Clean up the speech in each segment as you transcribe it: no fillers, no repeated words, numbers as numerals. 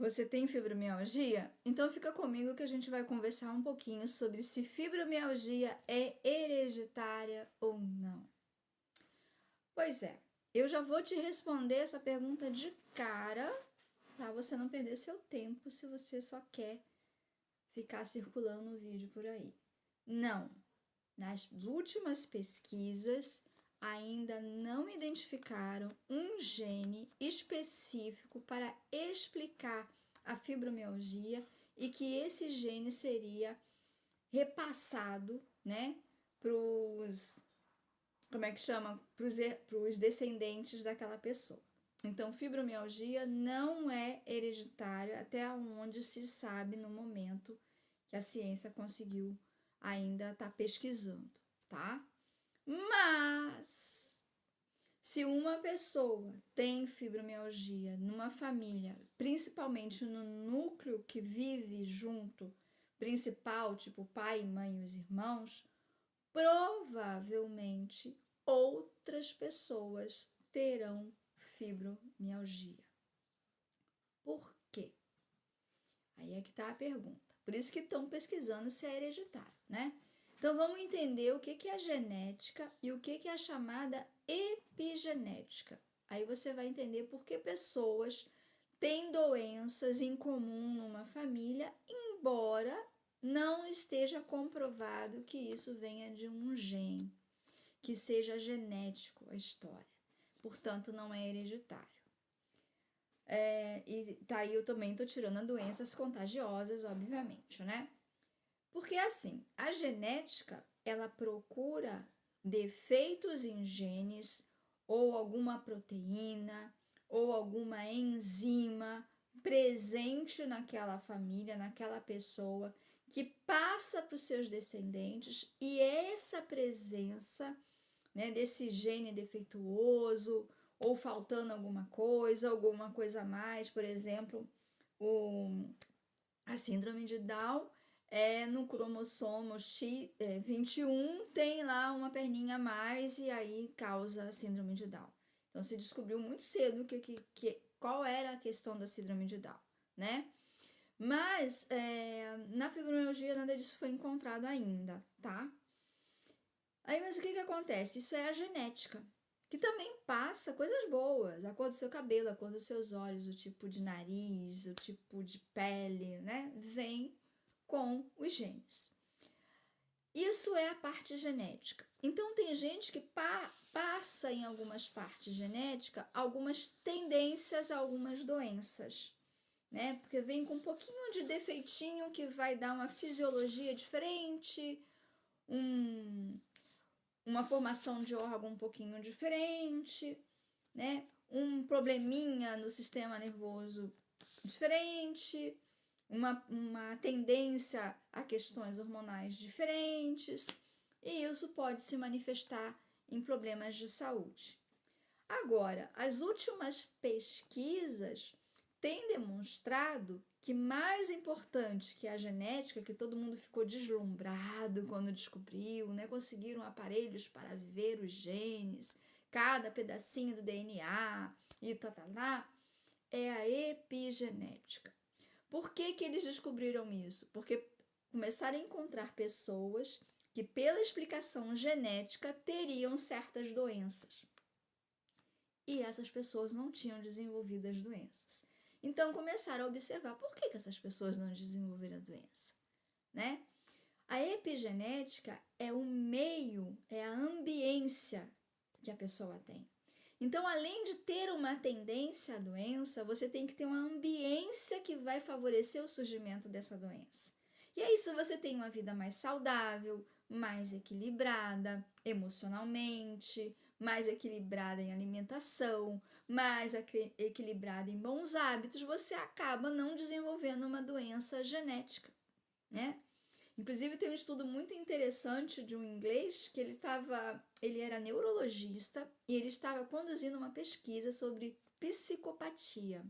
Você tem fibromialgia? Então fica comigo que a gente vai conversar um pouquinho sobre se fibromialgia é hereditária ou não. Pois é, eu já vou te responder essa pergunta de cara para você não perder seu tempo se você só quer ficar circulando o vídeo por aí. Não, nas últimas pesquisas ainda não identificaram um gene específico para explicar a fibromialgia e que esse gene seria repassado, né, para os, como é que chama, para os descendentes daquela pessoa. Então, fibromialgia não é hereditária até onde se sabe no momento que a ciência conseguiu ainda estar pesquisando, tá? Mas, se uma pessoa tem fibromialgia numa família, principalmente no núcleo que vive junto, principal, tipo pai, mãe e os irmãos, provavelmente outras pessoas terão fibromialgia. Por quê? Aí é que tá a pergunta. Por isso que estão pesquisando se é hereditário, né? Então vamos entender o que é a genética e o que é a chamada epigenética. Aí você vai entender por que pessoas têm doenças em comum numa família, embora não esteja comprovado que isso venha de um gene, que seja genético a história. Portanto, não é hereditário. E daí eu também tô tirando doenças contagiosas, obviamente, né? Porque assim, a genética, ela procura defeitos em genes ou alguma proteína ou alguma enzima presente naquela família, naquela pessoa, que passa para os seus descendentes, e essa presença, né, desse gene defeituoso ou faltando alguma coisa a mais, por exemplo, a síndrome de Down no cromossomo X21 tem lá uma perninha a mais e aí causa a síndrome de Down. Então se descobriu muito cedo qual era a questão da síndrome de Down, né? Mas na fibromialgia nada disso foi encontrado ainda, tá? Aí, mas o que acontece? Isso é a genética, que também passa coisas boas, a cor do seu cabelo, a cor dos seus olhos, o tipo de nariz, o tipo de pele, né? Vem com os genes. Isso é a parte genética. Então, tem gente que passa em algumas partes genéticas algumas tendências a algumas doenças, né? Porque vem com um pouquinho de defeitinho que vai dar uma fisiologia diferente, uma formação de órgão um pouquinho diferente, né? Um probleminha no sistema nervoso diferente, uma tendência a questões hormonais diferentes, e isso pode se manifestar em problemas de saúde. Agora, as últimas pesquisas têm demonstrado que mais importante que a genética, que todo mundo ficou deslumbrado quando descobriu, né? Conseguiram aparelhos para ver os genes, cada pedacinho do DNA e é a epigenética. Por que eles descobriram isso? Porque começaram a encontrar pessoas que, pela explicação genética, teriam certas doenças. E essas pessoas não tinham desenvolvido as doenças. Então começaram a observar por que essas pessoas não desenvolveram a doença, né? A epigenética é o meio, é a ambiência que a pessoa tem. Então, além de ter uma tendência à doença, você tem que ter uma ambiência que vai favorecer o surgimento dessa doença. E aí, se você tem uma vida mais saudável, mais equilibrada emocionalmente, mais equilibrada em alimentação, mais equilibrada em bons hábitos, você acaba não desenvolvendo uma doença genética, né? Inclusive tem um estudo muito interessante de um inglês que ele era neurologista e ele estava conduzindo uma pesquisa sobre psicopatia.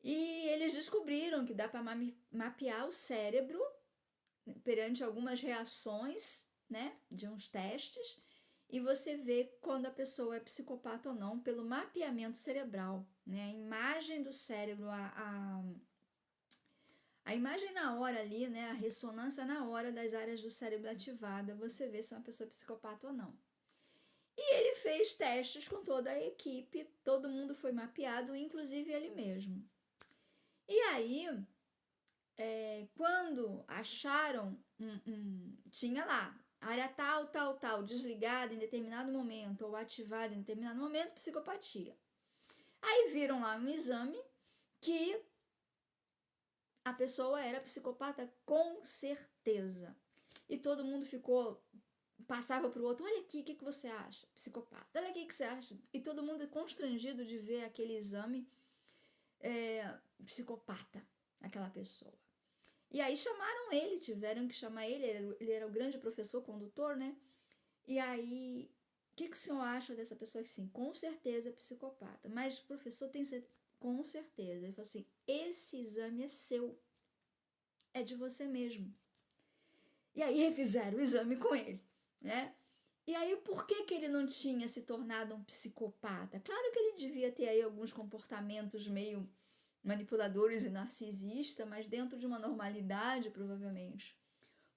E eles descobriram que dá para mapear o cérebro perante algumas reações, né, de uns testes, e você vê quando a pessoa é psicopata ou não pelo mapeamento cerebral, né? A imagem do cérebro, a imagem na hora ali, né? A ressonância na hora das áreas do cérebro ativada, você vê se é uma pessoa psicopata ou não. E ele fez testes com toda a equipe, todo mundo foi mapeado, inclusive ele mesmo. E aí, quando acharam, tinha lá, área tal, desligada em determinado momento ou ativada em determinado momento, psicopatia. Aí viram lá um exame que a pessoa era psicopata com certeza. E todo mundo passava para o outro, olha aqui, o que você acha? Psicopata. Olha aqui o que você acha? E todo mundo constrangido de ver aquele exame psicopata, aquela pessoa. E aí chamaram ele, tiveram que chamar ele era o grande professor condutor, né? E aí, o que o senhor acha dessa pessoa? Sim, com certeza é psicopata. Mas o professor tem certeza, com certeza. Ele falou assim, esse exame é seu, é de você mesmo. E aí refizeram o exame com ele, né? E aí, por que ele não tinha se tornado um psicopata? Claro que ele devia ter aí alguns comportamentos meio manipuladores e narcisistas, mas dentro de uma normalidade, provavelmente.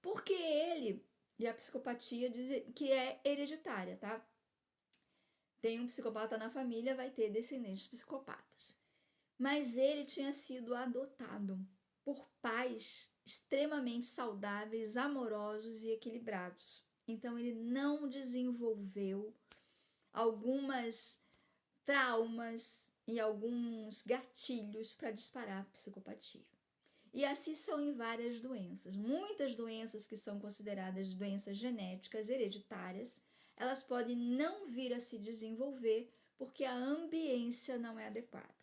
Porque ele, e a psicopatia diz que é hereditária, tá? Tem um psicopata na família, vai ter descendentes psicopatas. Mas ele tinha sido adotado por pais extremamente saudáveis, amorosos e equilibrados. Então ele não desenvolveu algumas traumas e alguns gatilhos para disparar psicopatia. E assim são em várias doenças. Muitas doenças que são consideradas doenças genéticas hereditárias, elas podem não vir a se desenvolver porque a ambiência não é adequada.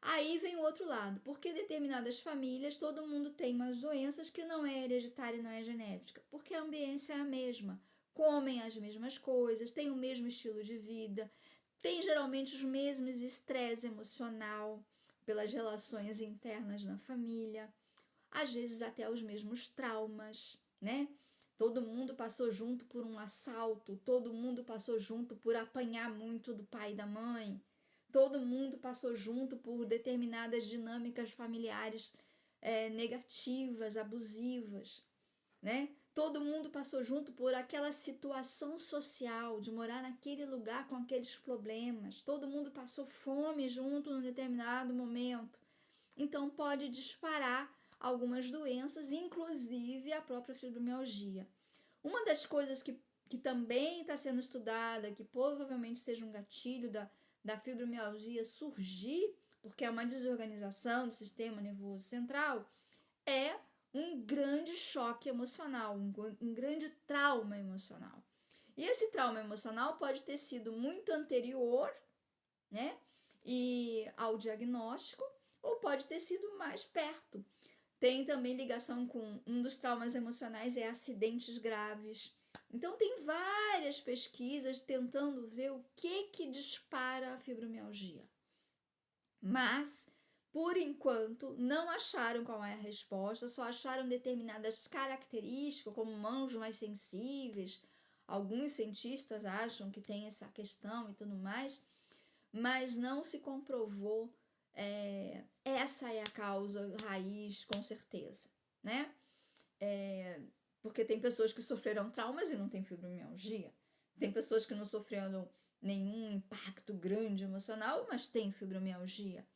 Aí vem o outro lado, porque determinadas famílias todo mundo tem umas doenças que não é hereditária e não é genética, porque a ambiência é a mesma, comem as mesmas coisas, têm o mesmo estilo de vida, tem geralmente os mesmos estresse emocional pelas relações internas na família, às vezes até os mesmos traumas, né? Todo mundo passou junto por um assalto, todo mundo passou junto por apanhar muito do pai e da mãe, todo mundo passou junto por determinadas dinâmicas familiares negativas, abusivas, né? Todo mundo passou junto por aquela situação social de morar naquele lugar com aqueles problemas. Todo mundo passou fome junto num determinado momento. Então pode disparar algumas doenças, inclusive a própria fibromialgia. Uma das coisas que também está sendo estudada, que provavelmente seja um gatilho da fibromialgia surgir, porque é uma desorganização do sistema nervoso central, é um grande choque emocional, um grande trauma emocional. E esse trauma emocional pode ter sido muito anterior, né, ao diagnóstico, ou pode ter sido mais perto. Tem também ligação com um dos traumas emocionais acidentes graves. Então tem várias pesquisas tentando ver o que dispara a fibromialgia. Mas por enquanto, não acharam qual é a resposta, só acharam determinadas características, como mãos mais sensíveis. Alguns cientistas acham que tem essa questão e tudo mais, mas não se comprovou essa é a causa raiz, com certeza, né? Porque tem pessoas que sofreram traumas e não têm fibromialgia. Tem pessoas que não sofreram nenhum impacto grande emocional, mas têm fibromialgia.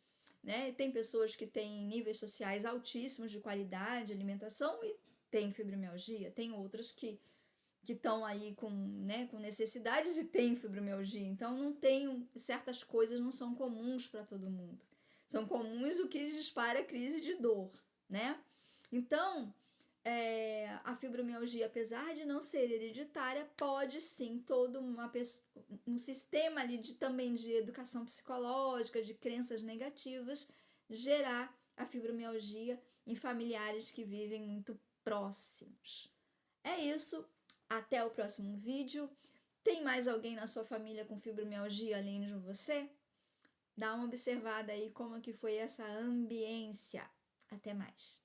Né? Tem pessoas que têm níveis sociais altíssimos de qualidade, alimentação e têm fibromialgia. Tem outras que estão aí com necessidades e têm fibromialgia. Então, não tem, certas coisas não são comuns para todo mundo. São comuns o que dispara a crise de dor, né? Então, a fibromialgia, apesar de não ser hereditária, pode sim todo um sistema ali também de educação psicológica, de crenças negativas, gerar a fibromialgia em familiares que vivem muito próximos. É isso, até o próximo vídeo. Tem mais alguém na sua família com fibromialgia além de você? Dá uma observada aí como que foi essa ambiência. Até mais.